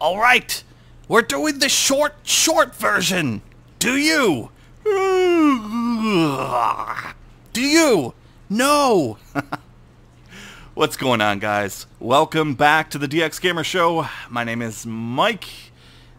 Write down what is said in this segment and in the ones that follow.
Alright, we're doing the short version. Do you? Do you? No! What's going on, guys? Welcome back to the DX Gamer Show. My name is Mike,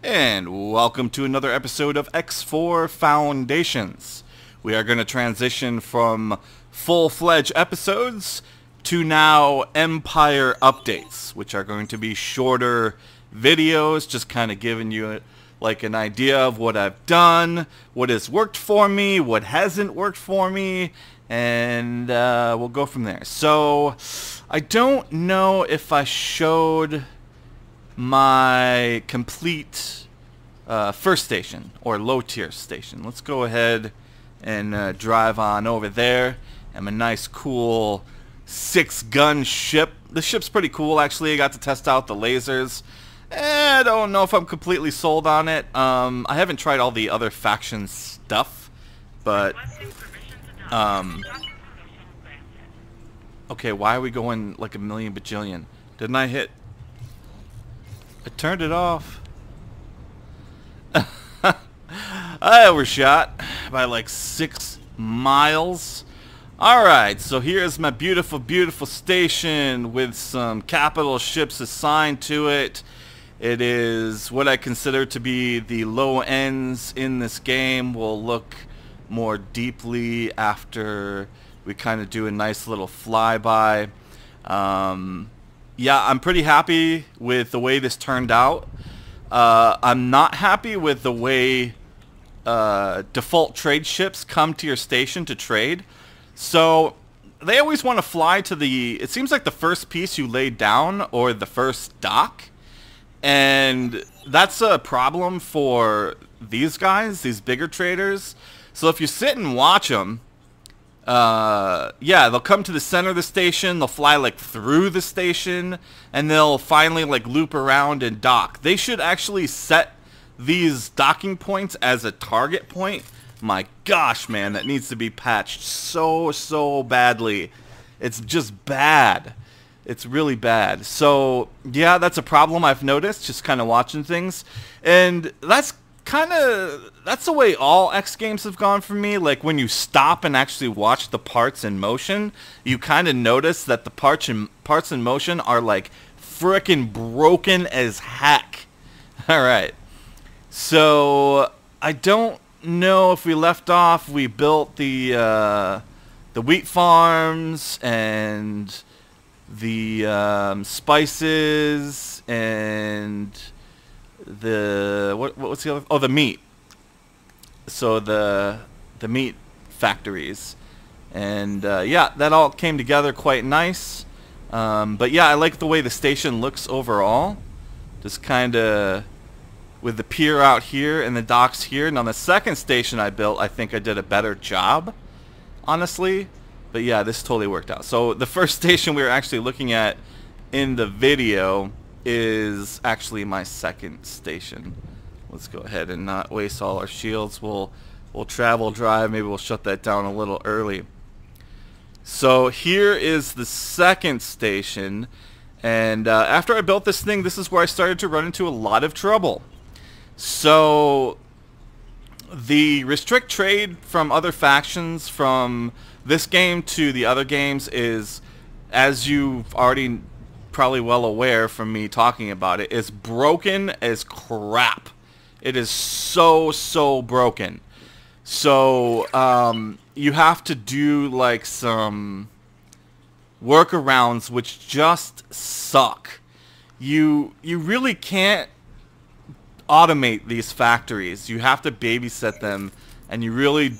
and welcome to another episode of X4 Foundations. We are going to transition from full-fledged episodes to now Empire updates, which are going to be shorter videos, just kind of giving you like an idea of what I've done, what has worked for me, what hasn't worked for me, and we'll go from there. So I don't know if I showed my complete first station or low tier station. Let's go ahead and drive on over there. I'm a nice cool 6-gun ship. The ship's pretty cool, actually. I got to test out the lasers. I don't know if I'm completely sold on it. I haven't tried all the other faction stuff, but okay, why are we going like a million bajillion? Didn't I hit? I turned it off. I overshot by like 6 miles. Alright, so here's my beautiful, beautiful station with some capital ships assigned to it. It is what I consider to be the low ends in this game. We'll look more deeply after we kind of do a nice little flyby. Yeah, I'm pretty happy with the way this turned out. I'm not happy with the way default trade ships come to your station to trade. So they always want to fly to the, it seems like the first piece you laid down or the first dock. And that's a problem for these guys, these bigger traders. So if you sit and watch them, yeah, they'll come to the center of the station, they'll fly like through the station, and they'll finally like loop around and dock. They should actually set these docking points as a target point. My gosh, man, that needs to be patched so badly. It's just bad. It's really bad. So yeah, that's a problem I've noticed, just kind of watching things. And that's the way all X games have gone for me. Like when you stop and actually watch the parts in motion, you kind of notice that the parts in motion are like frickin' broken as heck. Alright. So I don't know if we left off, we built the wheat farms and the spices and the what's the other? Oh, the meat. So the meat factories, and yeah, that all came together quite nice. But yeah, I like the way the station looks overall. Just kind of with the pier out here and the docks here. And on the second station I built, I think I did a better job, honestly. But yeah, this totally worked out. So the first station we were actually looking at in the video is actually my second station. Let's go ahead and not waste all our shields. We'll travel drive. Maybe we'll shut that down a little early. So here is the second station. And after I built this thing, this is where I started to run into a lot of trouble. So the restrict trade from other factions from this game to the other games is, as you've already probably well aware from me talking about it, is broken as crap. It is so broken. So you have to do like some workarounds which just suck. You really can't automate these factories. You have to babysit them, and you really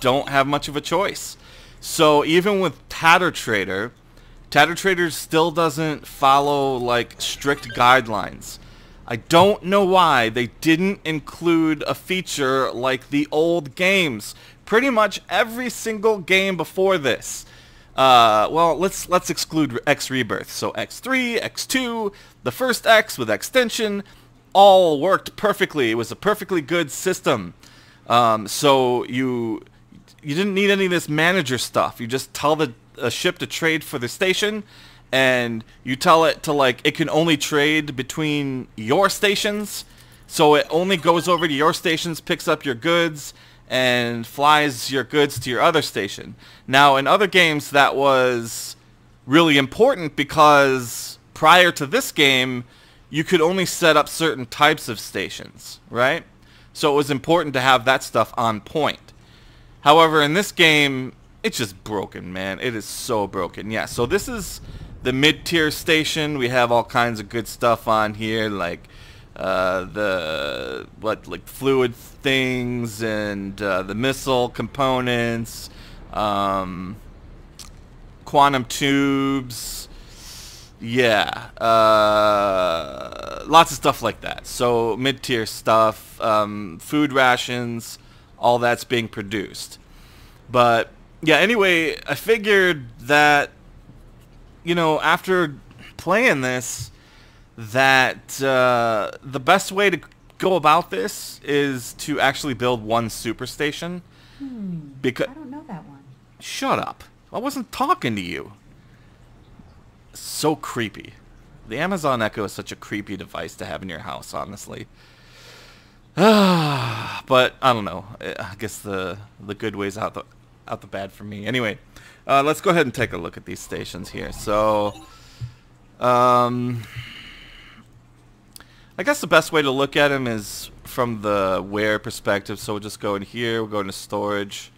don't have much of a choice. So even with Tatter Trader still doesn't follow like strict guidelines. I don't know why they didn't include a feature like the old games. Pretty much every single game before this. Well, let's exclude X-Rebirth. So X3, X2, the first X with extension, all worked perfectly. It was a perfectly good system. So you didn't need any of this manager stuff. You just tell the ship to trade for the station, and you tell it to like it can only trade between your stations, so it only goes over to your stations, picks up your goods, and flies your goods to your other station. Now in other games that was really important because prior to this game you could only set up certain types of stations, right? So it was important to have that stuff on point. However, in this game, it's just broken, man. It is so broken. Yeah, so this is the mid-tier station. We have all kinds of good stuff on here, like like fluid things and the missile components, quantum tubes. Yeah, lots of stuff like that. So mid-tier stuff, food rations, all that's being produced. But yeah, anyway, I figured that, you know, after playing this, that the best way to go about this is to actually build one super station. Because I don't know that one. Shut up. I wasn't talking to you. So creepy. The Amazon Echo is such a creepy device to have in your house, honestly. But I don't know. I guess the good ways out the bad for me. Anyway, let's go ahead and take a look at these stations here. So, I guess the best way to look at them is from the where perspective. So we'll just go in here. We'll go into storage.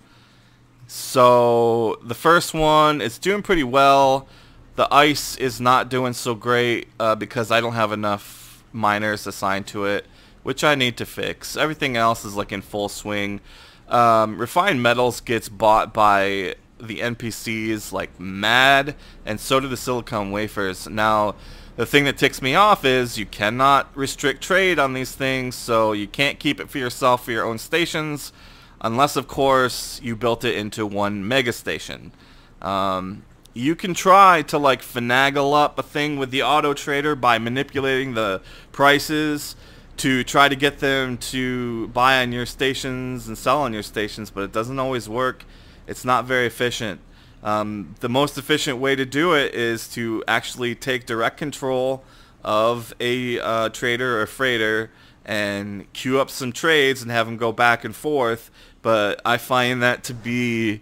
So the first one, it's doing pretty well. The ice is not doing so great because I don't have enough miners assigned to it, which I need to fix. Everything else is like in full swing. Refined metals gets bought by the NPCs like mad, and so do the silicon wafers. Now, the thing that ticks me off is you cannot restrict trade on these things, so you can't keep it for yourself for your own stations, unless of course you built it into one mega station. You can try to like finagle up a thing with the auto trader by manipulating the prices to try to get them to buy on your stations and sell on your stations, but it doesn't always work. It's not very efficient. The most efficient way to do it is to actually take direct control of a trader or freighter and queue up some trades and have them go back and forth, but I find that to be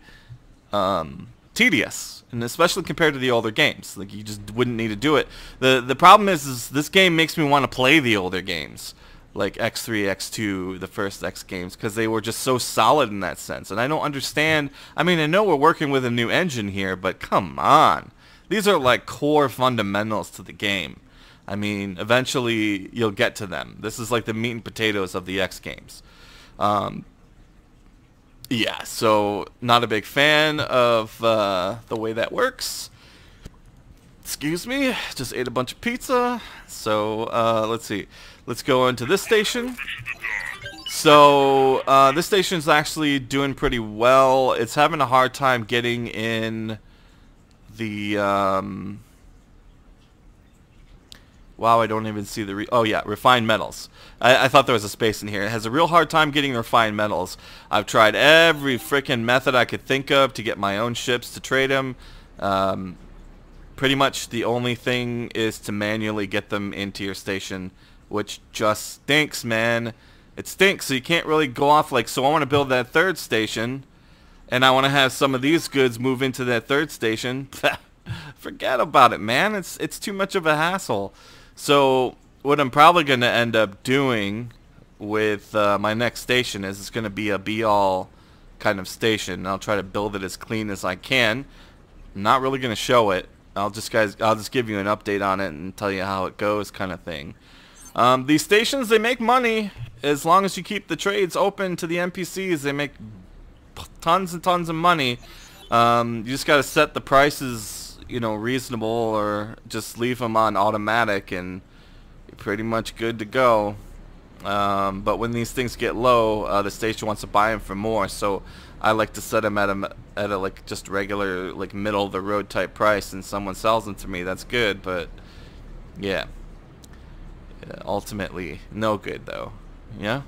tedious, and especially compared to the older games. Like, you just wouldn't need to do it. The problem is this game makes me want to play the older games, like X3, X2, the first X games, because they were just so solid in that sense. And I don't understand. I mean, I know we're working with a new engine here, but come on. These are like core fundamentals to the game. I mean, eventually you'll get to them. This is like the meat and potatoes of the X games. Yeah, so not a big fan of the way that works. Excuse me, just ate a bunch of pizza. So let's see. Let's go into this station. So this station is actually doing pretty well. It's having a hard time getting in the wow, I don't even see the oh yeah, refined metals. I thought there was a space in here. It has a real hard time getting refined metals. I've tried every freaking method I could think of to get my own ships to trade them. Pretty much the only thing is to manually get them into your station, which just stinks, man. It stinks, so you can't really go off like, so I want to build that third station, and I want to have some of these goods move into that third station. Forget about it, man. It's too much of a hassle. So what I'm probably going to end up doing with my next station is it's going to be a be-all kind of station. I'll try to build it as clean as I can. I'm not really going to show it. I'll just give you an update on it and tell you how it goes, kind of thing. These stations, they make money as long as you keep the trades open to the NPCs. They make tons and tons of money. You just got to set the prices, you know, reasonable, or just leave them on automatic, and you're pretty much good to go. But when these things get low, the station wants to buy them for more, so I like to set them at a like just regular, like middle of the road type price, and someone sells them to me. That's good, but yeah, ultimately no good though. Yeah.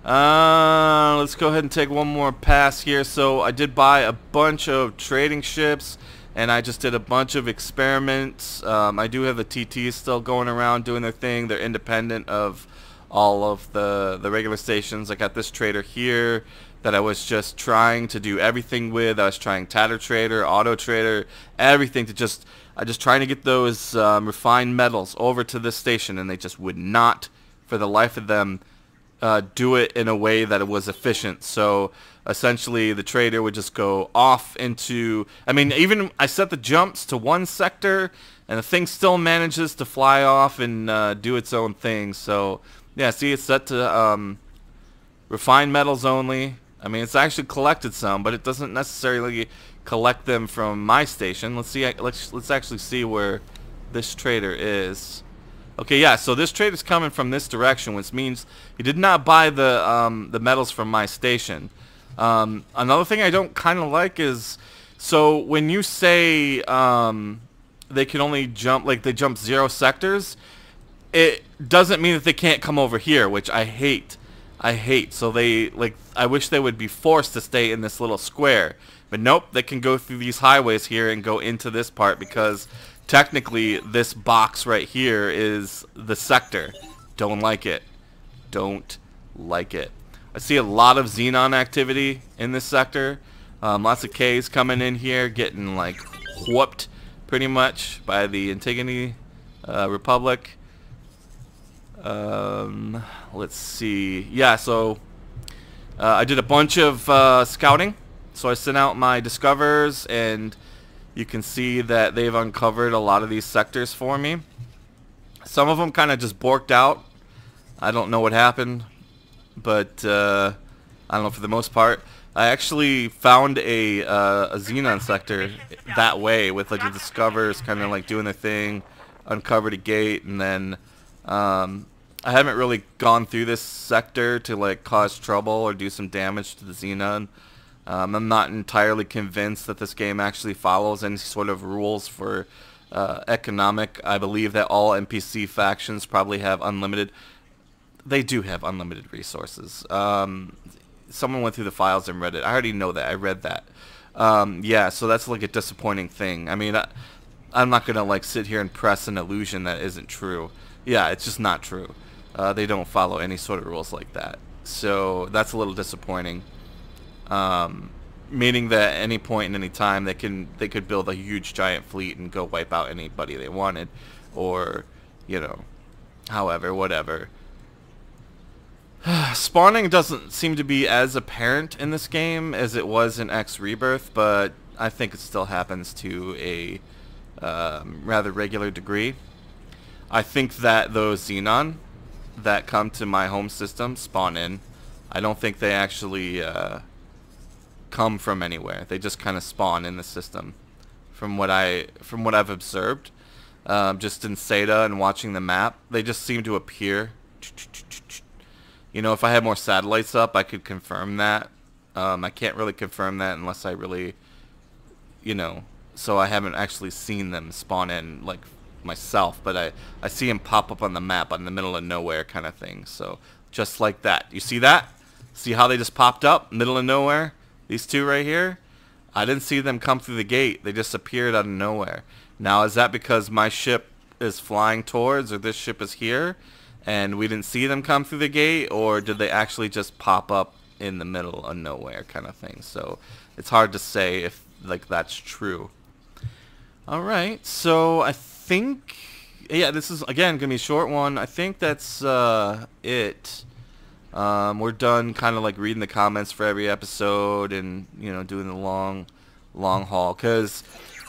Let's go ahead and take one more pass here. So I did buy a bunch of trading ships. and I just did a bunch of experiments. I do have the TTs still going around doing their thing. They're independent of all of the regular stations. I got this trader here that I was just trying to do everything with. I was trying Tatter Trader, Auto Trader, everything to I just trying to get those refined metals over to this station, and they just would not, for the life of them, do it in a way that it was efficient. So essentially the trader would just go off into, I mean, even I set the jumps to one sector and the thing still manages to fly off and do its own thing. So yeah, see, it's set to refined metals only. I mean, it's actually collected some, but it doesn't necessarily collect them from my station. Let's see, let's actually see where this trader is. Okay, yeah, so this trader's coming from this direction, which means he did not buy the metals from my station. Another thing I don't kind of like is, so when you say they can only jump, like they jump 0 sectors, it doesn't mean that they can't come over here, which I hate. So they, like, I wish they would be forced to stay in this little square. But nope, they can go through these highways here and go into this part, because technically this box right here is the sector. Don't like it. Don't like it. I see a lot of Xenon activity in this sector. Lots of Ks coming in here, getting like whooped pretty much by the Antigone Republic. Let's see. Yeah, so I did a bunch of scouting. So I sent out my discovers, and you can see that they've uncovered a lot of these sectors for me. Some of them kind of just borked out. I don't know what happened, but I don't know, for the most part. I actually found a Xenon sector that way, with like the discovers kind of like doing their thing, uncovered a gate, and then I haven't really gone through this sector to like cause trouble or do some damage to the Xenon. I'm not entirely convinced that this game actually follows any sort of rules for economic. I believe that all NPC factions probably have unlimited. They do have unlimited resources. Someone went through the files and read it. I already know that. I read that. Yeah, so that's like a disappointing thing. I mean, I'm not going to like sit here and press an illusion that isn't true. Yeah, it's just not true. They don't follow any sort of rules like that. So that's a little disappointing. Meaning that at any point in any time they could build a huge giant fleet and go wipe out anybody they wanted, or, you know, however, whatever. Spawning doesn't seem to be as apparent in this game as it was in X-Rebirth, but I think it still happens to a rather regular degree. I think that those Xenon that come to my home system spawn in. I don't think they actually come from anywhere. They just kind of spawn in the system, from what I've observed, just in SATA and watching the map. They just seem to appear. You know, if I had more satellites up, I could confirm that. I can't really confirm that unless I really, you know, so I haven't actually seen them spawn in like myself, but I see them pop up on the map in the middle of nowhere kind of thing. So just like that. You see that? See how they just popped up middle of nowhere? These two right here? I didn't see them come through the gate. They just appeared out of nowhere. Now, is that because my ship is flying towards, or this ship is here, and we didn't see them come through the gate, or did they actually just pop up in the middle of nowhere kind of thing? So it's hard to say if like that's true. Alright, so I think, yeah, this is again gonna be a short one. I think that's it. We're done kind of like reading the comments for every episode, and, you know, doing the long haul, because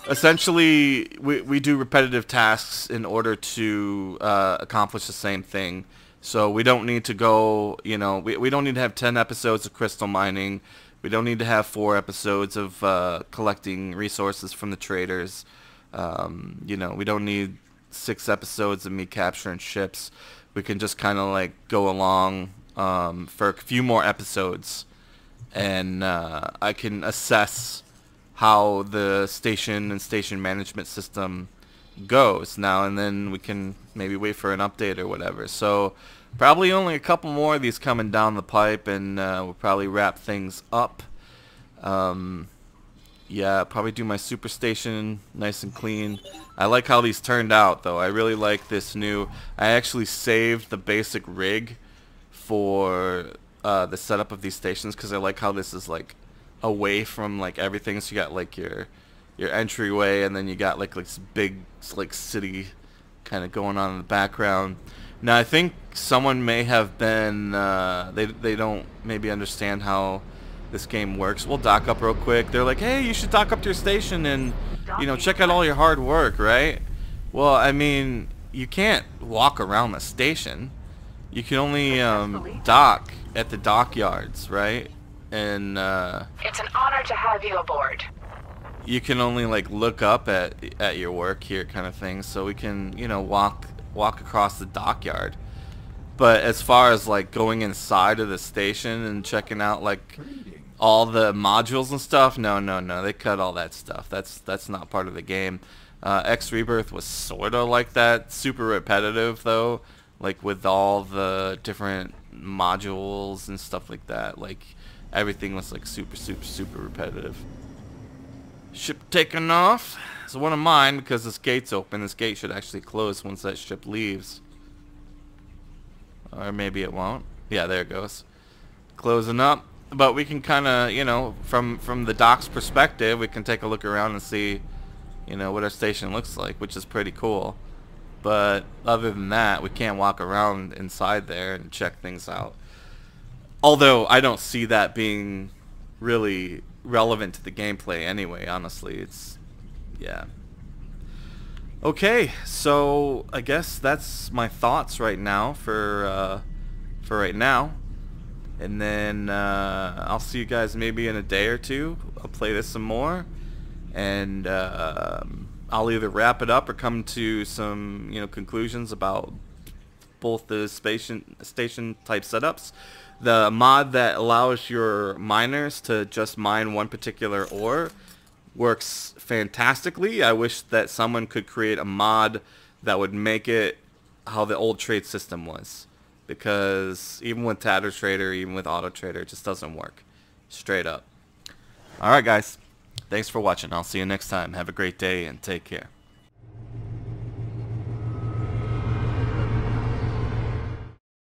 essentially we do repetitive tasks in order to accomplish the same thing. So we don't need to go, you know, we don't need to have 10 episodes of crystal mining. We don't need to have 4 episodes of collecting resources from the traders. You know, we don't need 6 episodes of me capturing ships. We can just kind of like go along for a few more episodes, and I can assess how the station and station management system goes now, and then we can maybe wait for an update or whatever. So probably only a couple more of these coming down the pipe, and we'll probably wrap things up. Yeah, probably do my super station nice and clean. I like how these turned out, though. I really like this new... I actually saved the basic rig for the setup of these stations because I like how this is like away from like everything. So you got like your entryway, and then you got like this big like city kind of going on in the background. Now I think someone may have been they don't maybe understand how this game works. We'll dock up real quick. They're like, hey, you should dock up to your station and, you know, check out all your hard work, right? Well, I mean, you can't walk around the station. You can only dock at the dockyards, right? And it's an honor to have you aboard. You can only like look up at your work here, kind of thing. So we can, you know, walk across the dockyard. But as far as like going inside of the station and checking out like all the modules and stuff, no, they cut all that stuff. That's not part of the game. X-Rebirth was sort of like that, super repetitive though, like with all the different modules and stuff like that. Like everything was like super repetitive. Ship taking off. It's one of mine because this gate's open. This gate should actually close once that ship leaves. Or maybe it won't. Yeah, there it goes. Closing up. But we can kind of, you know, from the dock's perspective, we can take a look around and see, you know, what our station looks like, which is pretty cool. But other than that, we can't walk around inside there and check things out. Although I don't see that being really relevant to the gameplay anyway, honestly. It's, yeah. Okay, so I guess that's my thoughts right now for right now. And then I'll see you guys maybe in a day or two. I'll play this some more, and I'll either wrap it up or come to some, you know, conclusions about both the station type setups. The mod that allows your miners to just mine one particular ore works fantastically. I wish that someone could create a mod that would make it how the old trade system was. Because even with Tatter Trader, even with Auto Trader, it just doesn't work. Straight up. Alright guys, thanks for watching. I'll see you next time. Have a great day and take care.